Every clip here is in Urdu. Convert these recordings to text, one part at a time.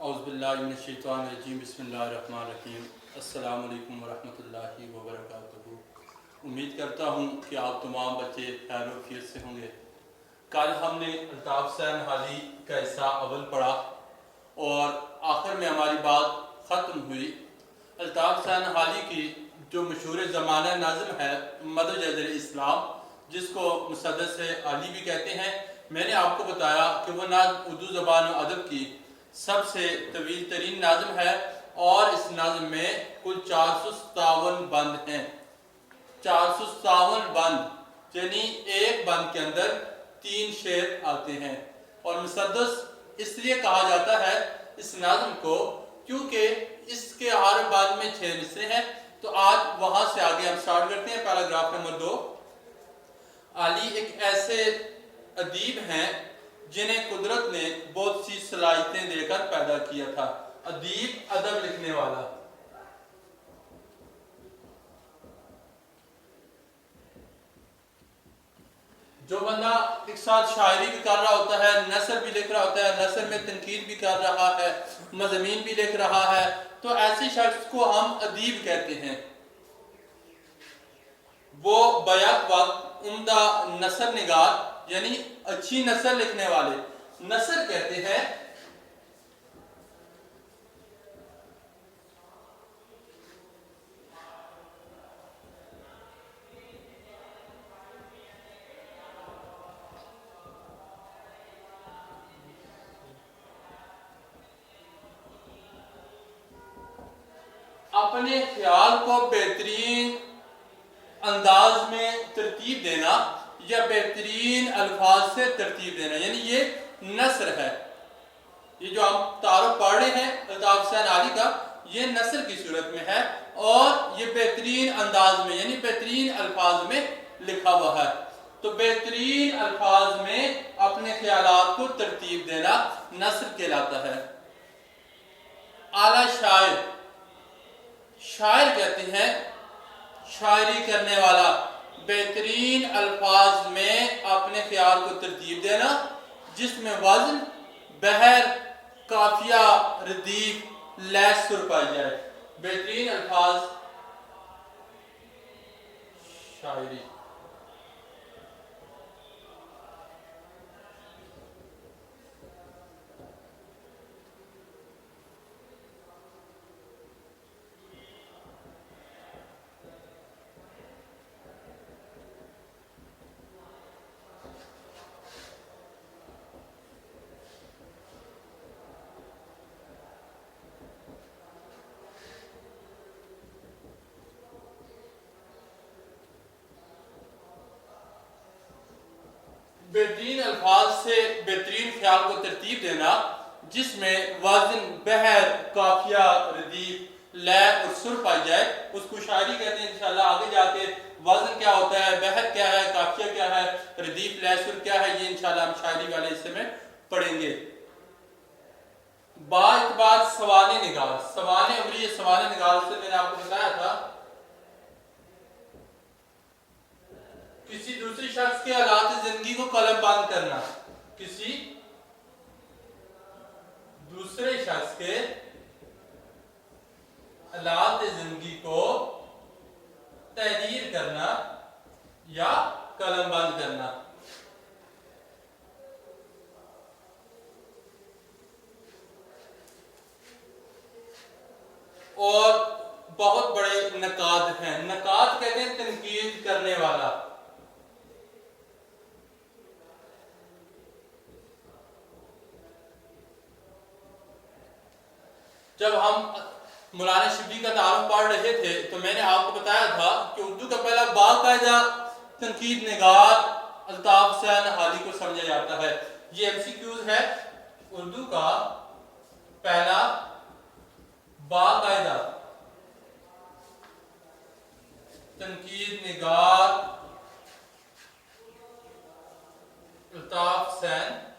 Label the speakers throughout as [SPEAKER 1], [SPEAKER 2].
[SPEAKER 1] اعوذ باللہ من الشیطان الرجیم بسم اللہ الرحمن الرحیم السلام علیکم ورحمۃ اللہ وبرکاتہ۔ امید کرتا ہوں کہ آپ تمام بچے خیر و عافیت سے ہوں گے۔ کل ہم نے الطاف حسین حالی کا حصہ اول پڑھا اور آخر میں ہماری بات ختم ہوئی۔ الطاف حسین حالی کی جو مشہور زمانہ نظم ہے مدح جزر اسلام، جس کو مسدس علی بھی کہتے ہیں، میں نے آپ کو بتایا کہ وہ نظم اردو زبان و ادب کی سب سے طویل ترین نظم ہے اور اس نظم میں کل 457 بند ہیں۔ 457 بند یعنی ایک بند کے اندر 3 شعر آتے ہیں، اور مسدس اس لیے کہا جاتا ہے اس نظم کو کیونکہ اس کے ہر بند میں 6 مصرے ہیں۔ تو آج وہاں سے آگے ہم سٹارٹ کرتے ہیں۔ Paragraph number 2۔ علی ایک ایسے ادیب ہیں جنہیں قدرت نے بہت سی صلاحیتیں دے کر پیدا کیا تھا۔ ادیب ادب لکھنے والا۔ جو بندہ ایک ساتھ شاعری بھی کر رہا ہوتا ہے، نثر بھی لکھ رہا ہوتا ہے، نثر میں تنقید بھی کر رہا ہے، مضامین بھی لکھ رہا ہے، تو ایسے شخص کو ہم ادیب کہتے ہیں۔ وہ بیک وقت عمدہ نثر نگار یعنی اچھی نثر لکھنے والے، نثر کہتے ہیں اپنے خیال کو بہترین انداز میں ترتیب دینا یا بہترین الفاظ سے ترتیب دینا، یعنی یہ نثر ہے۔ یہ جو ہم تعارف پڑھ رہے ہیں الطاف حسین حالی کا، یہ نثر کی صورت میں ہے اور یہ بہترین انداز میں یعنی بہترین الفاظ میں لکھا ہوا ہے۔ تو بہترین الفاظ میں اپنے خیالات کو ترتیب دینا نثر کہلاتا ہے۔ اعلیٰ شاعر، شاعر کہتے ہیں شاعری کرنے والا، بہترین الفاظ میں اپنے خیال کو ترتیب دینا جس میں وزن، بحر، قافیہ، ردیف، لیس سر پائی جائے۔ بہترین الفاظ شاعری۔ بہترین الفاظ سے بہترین خیال کو ترتیب دینا جس میں وزن، بحر، قافیہ، ردیف، لے اور سر پائی جائے، اس کو شاعری کہتے ہیں۔ انشاءاللہ آگے جا کے وزن کیا ہوتا ہے، بحر کیا ہے، قافیہ کیا ہے، ردیف، لے، سر کیا ہے، یہ انشاءاللہ ہم شاعری والے حصے میں پڑھیں گے۔ با اعتبار سوانح نگار، سوانح عمری، سوانح نگار سے میں نے آپ کو بتایا تھا کسی دوسری شخص کے حالات زندگی کو قلم بند کرنا، کسی دوسرے شخص کے حالات زندگی کو تحریر کرنا یا قلم بند کرنا۔ اور بہت بڑے نقاد ہیں، نقاد کہتے ہیں تنقید کرنے والا۔ جب ہم مولانا شبلی کا تعارف پڑھ رہے تھے تو میں نے آپ کو بتایا تھا کہ اردو کا پہلا باقاعدہ تنقید نگار الطاف حسین حالی کو سمجھا جاتا ہے۔ یہ ایم سی کیوز ہے۔ اردو کا پہلا باقاعدہ تنقید نگار الطاف حسین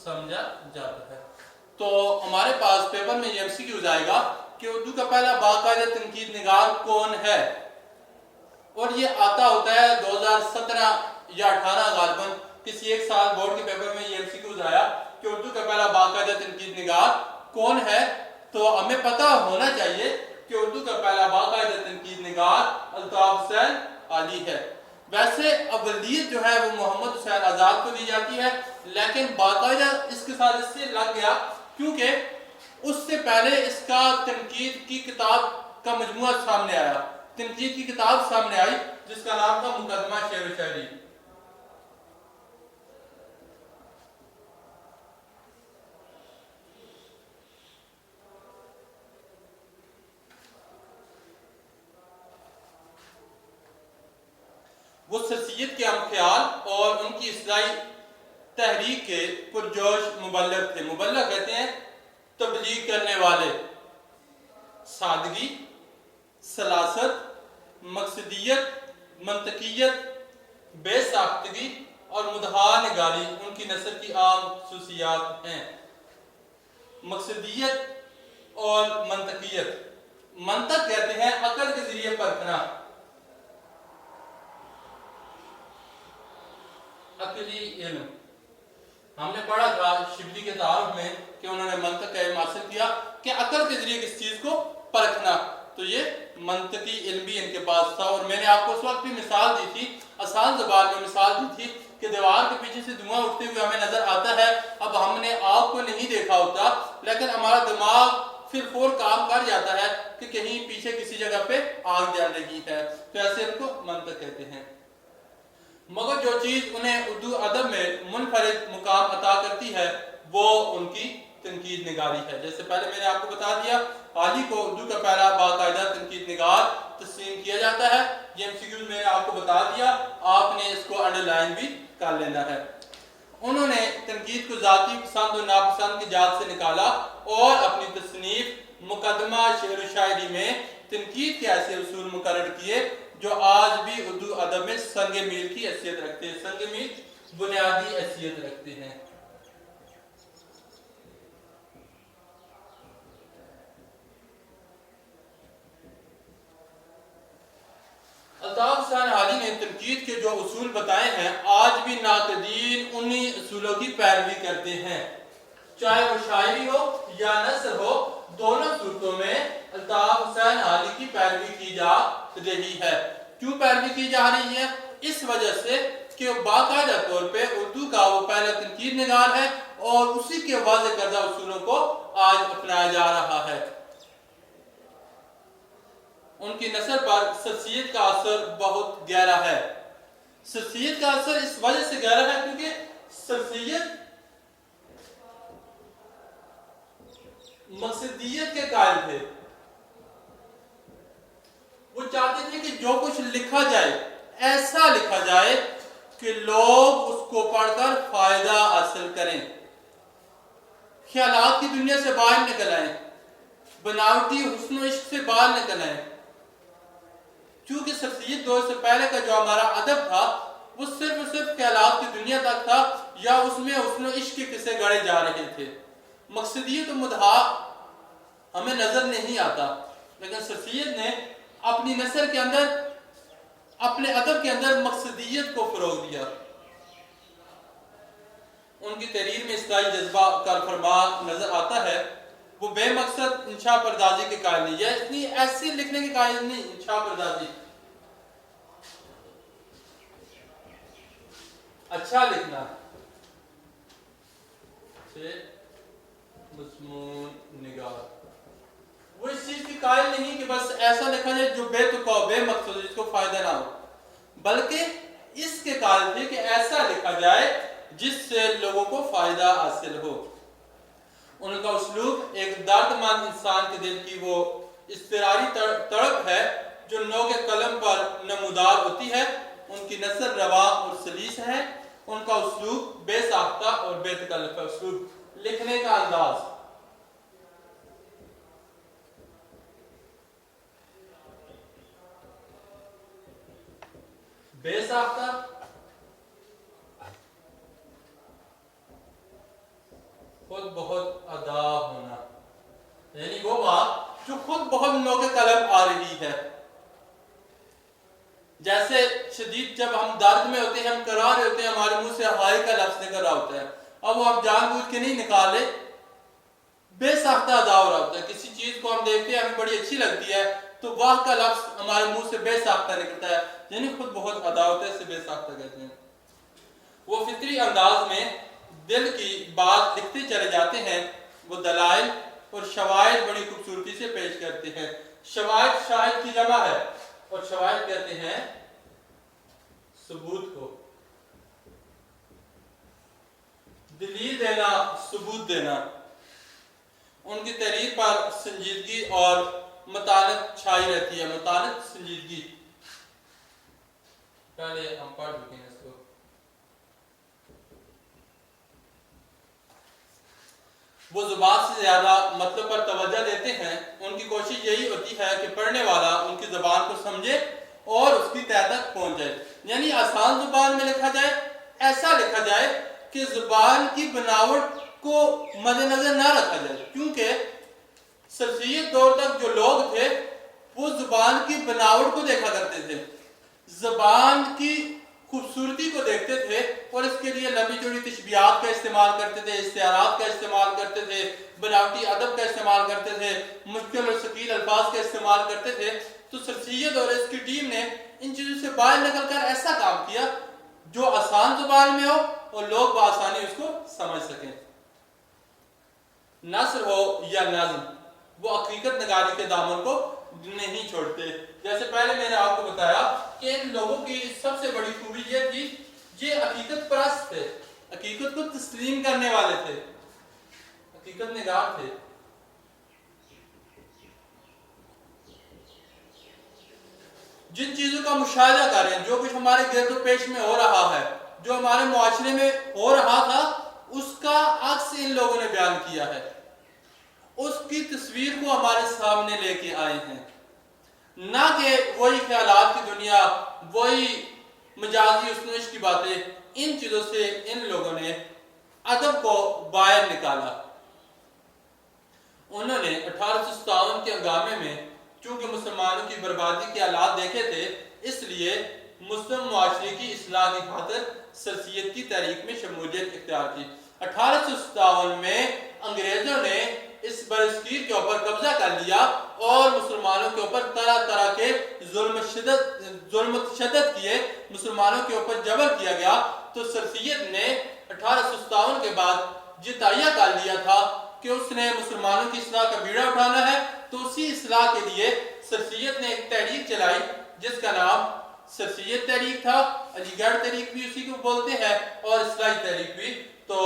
[SPEAKER 1] سمجھا جاتا ہے۔ تو ہمارے پاس پیپر میں یہ ایم سی کیوز آئے گا کہ اردو کا پہلا باقاعدہ تنقید نگار کون ہے، اور یہ آتا ہوتا ہے 2017 یا 18 غالباً کسی ایک سال بورڈ کے پیپر میں یہ MCQs آیا کہ اردو کا پہلا باقاعدہ تنقید نگار کون ہے، تو ہمیں پتہ ہونا چاہیے کہ اردو کا پہلا باقاعدہ تنقید نگار الطاف حسین عالی ہے۔ ویسے اولیت جو ہے وہ محمد حسین آزاد کو دی جاتی ہے، لیکن باقاعدہ اس کے ساتھ اس سے لگ گیا کیونکہ اس سے پہلے اس کا تنقید کی کتاب کا مجموعہ سامنے آیا، تنقید کی کتاب سامنے آئی جس کا نام تھا مقدمہ شعر و شاعری۔ وہ سرسید کے ہم خیال اور ان کی اصلاحی تحریک کے پرجوش مبلغ تھے۔ مبلغ کہتے ہیں تبلیغ کرنے والے۔ سادگی، سلاست، مقصدیت، منطقیت، بے ساختگی اور مدحا نگاری ان کی نثر کی عام خصوصیات ہیں۔ مقصدیت اور منطقیت، منطق کہتے ہیں عقل کے ذریعے پرکھنا، عقلی علم۔ ہم نے پڑھا تھا شبلی کے تعارف میں کہ انہوں نے منطق کا علم حاصل کیا کہ عقل کے ذریعے کس چیز کو پرکھنا، تو یہ منطقی علم بھی ان کے پاس تھا۔ اور میں نے آپ کو اس وقت بھی مثال دی تھی، آسان زبان میں مثال دی تھی کہ دیوار کے پیچھے سے دھواں اٹھتے ہوئے ہمیں نظر آتا ہے، اب ہم نے آگ کو نہیں دیکھا ہوتا لیکن ہمارا دماغ پھر فور کام کر جاتا ہے کہ کہیں پیچھے کسی جگہ پہ آگ جل رہی ہے، تو ایسے ان کو منطق کہتے ہیں۔ مگر جو چیز انہیں اردو ادب میں منفرد مقام عطا کرتی ہے وہ ان کی تنقید نگاری ہے۔ جیسے پہلے میں نے آپ کو بتا دیا عالی کو اردو کا پہلا باقاعدہ تنقید نگار تسلیم کیا جاتا ہے۔ یہ MCQs میں نے آپ کو بتا دیا، آپ نے اس کو انڈر لائن بھی کر لینا ہے۔ انہوں نے تنقید کو ذاتی پسند و ناپسند کی جات سے نکالا اور اپنی تصنیف مقدمہ شعر و شاعری میں تنقید کے ایسے اصول مقرر کیے جو آج بھی اردو ادب میں سنگ میل کی حیثیت رکھتے ہیں، سنگ میل بنیادی حیثیت رکھتے ہیں۔ الطاف حسین عالی نے تنقید کے جو اصول بتائے ہیں آج بھی ناقدین انہی اصولوں کی پیروی کرتے ہیں، چاہے وہ شاعری ہو یا نثر ہو، دونوں صورتوں میں الطاف حسین عالی کی پیروی کی جا رہی ہے۔ کیوں پیروی کی جا رہی ہے؟ اس وجہ سے کہ وہ باقاعدہ طور پہ اردو کا وہ پہلا تنقید نگار ہے اور اسی کے واضح کردہ اصولوں کو آج اپنایا جا رہا ہے۔ ان کی نثر پر سرسید کا اثر بہت گہرا ہے۔ سرسید کا اثر اس وجہ سے گہرا ہے کیونکہ سرسید مقصدیت کے قائل تھے۔ وہ چاہتے تھے کہ جو کچھ لکھا جائے ایسا لکھا جائے کہ لوگ اس کو پڑھ کر فائدہ حاصل کریں، خیالات کی دنیا سے باہر نکل آئیں، بناوٹی حسن و عشق سے باہر نکل آئیں۔ کیونکہ سرسید دور سے پہلے کا جو ہمارا ادب تھا وہ صرف اور صرف خیالات کی دنیا تک تھا یا اس میں حسن و عشق کے قصے گڑے جا رہے تھے۔ مقصدیت و مدحا ہمیں نظر نہیں آتا، لیکن سرسید نے اپنی نثر کے اندر، اپنے ادب کے اندر مقصدیت کو فروغ دیا۔ ان کی تحریر میں اصلاحی جذبہ کار فرما نظر آتا ہے۔ وہ بے مقصد انشاء پردازی کے قائل نہیں، یا اتنی ایسی لکھنے کے قائل نہیں انشاء پردازی، اچھا لکھنا، مضمون نگار، وہ اس چیز کی قائل نہیں کہ بس ایسا لکھا جائے جو بے تکا ہو، بے مقصد ہو، جس کو فائدہ نہ ہو، بلکہ اس کے قائل تھے کہ ایسا لکھا جائے جس سے لوگوں کو فائدہ حاصل ہو۔ ان کا اسلوب ایک درد مند انسان کے دل کی وہ اضطراری تڑپ ہے جو نوک قلم پر نمودار ہوتی ہے۔ ان کی نثر رواں اور سلیس ہے، ان کا اسلوب بے ساختہ اور بے تکلف ہے۔ اسلوب لکھنے کا انداز، بے ساختہ، خود بہت ادا ہونا، یعنی وہ بات جو خود بہت نوک قلم آ رہی ہے۔ جیسے شدید جب ہم درد میں ہوتے ہوتے ہیں, ہم کرا رہے ہوتے ہیں, ہمارے منہ سے ہائے کا لفظ نکل رہا ہوتا ہے, اب وہ ہم جان بوجھ کے نہیں نکالے, بے ساختہ ادا ہو رہا ہوتا ہے. کسی چیز کو ہم دیکھتے ہیں, ہمیں بڑی اچھی لگتی ہے, تو واہ کا لفظ ہمارے منہ سے بے ساختہ نکلتا ہے, یعنی خود بہت ادا ہوتا ہے, اسے بے ساختہ کہتے ہیں. وہ فطری انداز میں دل کی بات لکھتے چلے جاتے ہیں. وہ دلائل اور شواہد بڑی خوبصورتی سے پیش کرتے ہیں. شواہد شاہد کی جمع ہے, اور شواہد کہتے ہیں ثبوت کو. دلیل دینا, ثبوت دینا. ان کی تحریر پر سنجیدگی اور متانت چھائی رہتی ہے. متانت, سنجیدگی, پہلے ہم پڑھ چکے ہیں اس کو. وہ زبان سے زیادہ مطلب پر توجہ دیتے ہیں. ان کی کوشش یہی ہوتی ہے کہ پڑھنے والا ان کی زبان کو سمجھے اور اس کی تہہ تک پہنچ جائے. یعنی آسان زبان میں لکھا جائے, ایسا لکھا جائے کہ زبان کی بناوٹ کو مد نظر نہ رکھا جائے, کیونکہ سلسیت دور تک جو لوگ تھے وہ زبان کی بناوٹ کو دیکھا کرتے تھے, زبان کی خوبصورتی کو دیکھتے تھے, اور اس کے لیے لمبی چوڑی تشبیہات کا استعمال کرتے تھے, استعارات کا استعمال کرتے تھے, بناوٹی ادب کا استعمال کرتے تھے, مشکل اور ثقیل الفاظ کا استعمال کرتے تھے. تو سلسیت اور اس کی ٹیم نے ان چیزوں سے باہر نکل کر ایسا کام کیا جو آسان زبان میں ہو اور لوگ بآسانی اس کو سمجھ سکیں. نثر ہو یا نظم, وہ حقیقت نگاری کے دامن کو نہیں چھوڑتے. جیسے پہلے میں نے آپ کو بتایا کہ ان لوگوں کی سب سے بڑی خوبی یہ تھی, یہ حقیقت پرست تھے, حقیقت کو تسلیم کرنے والے تھے, حقیقت نگار تھے. جن چیزوں کا مشاہدہ کر رہے ہیں, جو کچھ ہمارے گرد و پیش میں ہو رہا ہے, جو ہمارے معاشرے میں ہو رہا تھا, اس کا عکس ان لوگوں نے بیان کیا ہے, اس کی تصویر کو ہمارے سامنے لے کے آئے ہیں. نہ کہ وہی خیالات کی دنیا, وہی مجازی اسنوش کی باتیں, ان چیزوں سے ان لوگوں نے ادب کو باہر نکالا. انہوں نے 1857 کے ہنگامے میں چونکہ مسلمانوں کی بربادی کے حالات دیکھے تھے, اس لیے مسلم معاشرے کی اصلاح کی خاطر سلسیت کی تحریک میں شمولیت اختیار کی. 1857 میں انگریزوں نے اس برصغیر کے اوپر قبضہ کر لیا اور مسلمانوں کے اوپر طرح طرح کے ظلم و تشدد کیے, مسلمانوں کے اوپر جبر کیا گیا. تو سلسیت نے 1857 کے بعد یہ تہیہ کر لیا تھا کہ اس نے مسلمانوں کی اصلاح کا بیڑا اٹھانا ہے, تو اسی اصلاح کے لیے سلسیت نے ایک تحریک چلائی جس کا نام سلسیت تحریک تھا. علی گڑھ تحریک بھی اسی کو بولتے ہیں, اور اصلاحی تحریک بھی. تو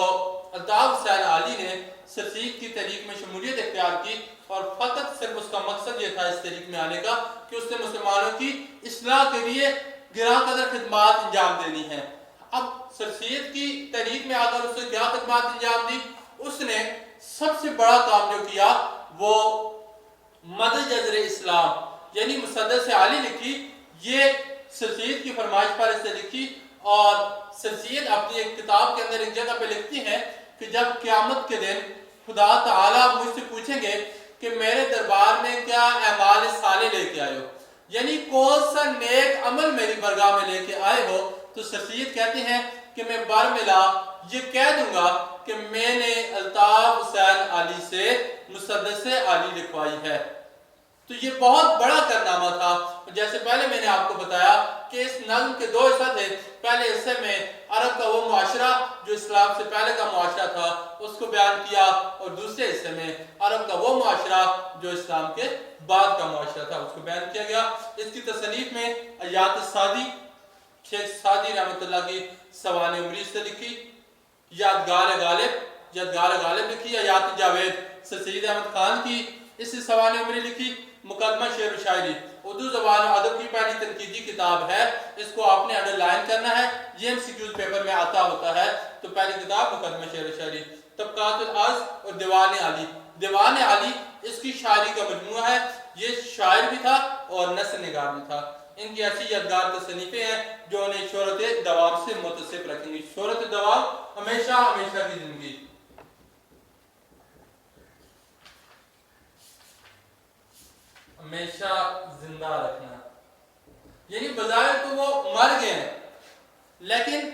[SPEAKER 1] الطاف حسین علی نے سلسیت کی تحریک میں شمولیت اختیار کی, اور فقط صرف اس کا مقصد یہ تھا اس تحریک میں آنے کا کہ اس نے مسلمانوں کی اصلاح کے لیے گراں قدر خدمات انجام دینی ہے. اب سلسیت کی تحریک میں آ کر اس نے کیا خدمات انجام دی؟ اس نے سب سے بڑا کام جو کیا وہ مدد جذر اسلام یعنی مسدس عالی لکھی. یہ سلسیت کی فرمائش پر اس نے لکھی, اور سلسیت اپنی ایک کتاب کے اندر ایک جگہ پہ لکھتی ہے کہ جب قیامت کے دن خدا تعالیٰ مجھ سے پوچھیں گے کہ میرے دربار میں کیا اعمال صالح لے کے آئے ہو, یعنی کون سا نیک عمل میری برگاہ میں لے کے آئے ہو, تو سلسیت کہتے ہیں کہ میں بر ملا یہ کہہ دوں گا کہ میں نے الطاف حسین علی سے مسدس علی لکھوائی ہے. تو یہ بہت بڑا کارنامہ تھا. جیسے پہلے میں نے آپ کو بتایا کہ اس نظم کے دو حصہ تھے. پہلے حصے میں عرب کا وہ معاشرہ جو اسلام سے پہلے کا معاشرہ تھا اس کو بیان کیا, اور دوسرے حصے میں عرب کا وہ معاشرہ جو اسلام کے بعد کا معاشرہ تھا اس کو بیان کیا گیا. اس کی تصنیف میں آیات سعدی, شیخ سعدی رحمۃ اللہ کی سوانح عمری سے لکھی, یادگار غالب لکھی, آیات جاوید سر سید احمد خان کی اس سے سوانح عمری لکھی, مقدمہ شعر و شاعری اردو زبان و ادب کی پہلی تنقیدی کتاب ہے. اس کو آپ نے انڈر لائن کرنا ہے, یہ MCQs پیپر میں آتا ہوتا ہے. تو پہلی کتاب مقدمہ شعر و شاعری, طبقات العرض اور دیوان علی. دیوان علی اس کی شاعری کا مجموعہ ہے. یہ شاعر بھی تھا اور نثر نگار بھی تھا. ان کی ایسی یادگار تصنیفیں ہیں جو انہیں شہرت دوام سے متصف رکھیں گی. شہرت دوام ہمیشہ ہمیشہ کی زندگی. ہمیشہ زندہ رکھنا, یعنی بظاہر تو وہ مر گئے ہیں لیکن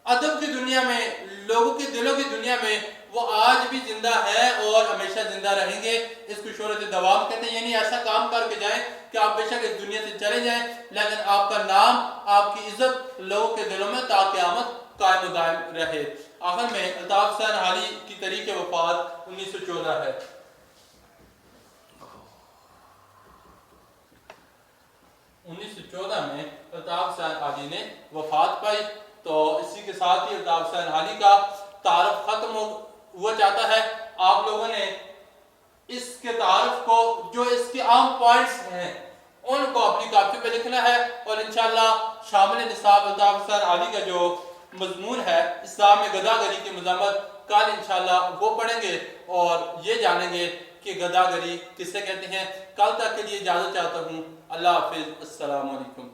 [SPEAKER 1] ادب کی دنیا میں، لوگوں کے دلوں کی دنیا میں وہ آج بھی زندہ ہے اور ہمیشہ زندہ رہیں گے۔ اس کو شہرت دوام کہتے ہیں، یعنی ایسا کام کر کے جائیں کہ آپ بے شک اس دنیا سے چلے جائیں لیکن آپ کا نام، آپ کی عزت لوگوں کے دلوں میں تا قیامت قائم و دائم رہے۔ آخر میں الطاف حسین حالی کی تاریخ وفات 1914 ہے۔ 1914 میں الطاف حسین حالی نے وفات پائی، تو اسی کے ساتھ ہی الطاف حسین حالی کا تعارف ختم ہوا جاتا ہے۔ آپ لوگوں نے اس کے تعارف کو، جو اس کے عام پوائنٹس ہیں ان کو اپنی کاپی پہ لکھنا ہے، اور انشاءاللہ شامل نصاب الطاف حسین حالی کا جو مضمون ہے اسلام میں گداگری کی مذمت، کل انشاءاللہ وہ پڑھیں گے اور یہ جانیں گے کہ گداگری کسے کہتے ہیں۔ کل تک کے لیے اجازت چاہتا ہوں، اللہ حافظ، السلام علیکم۔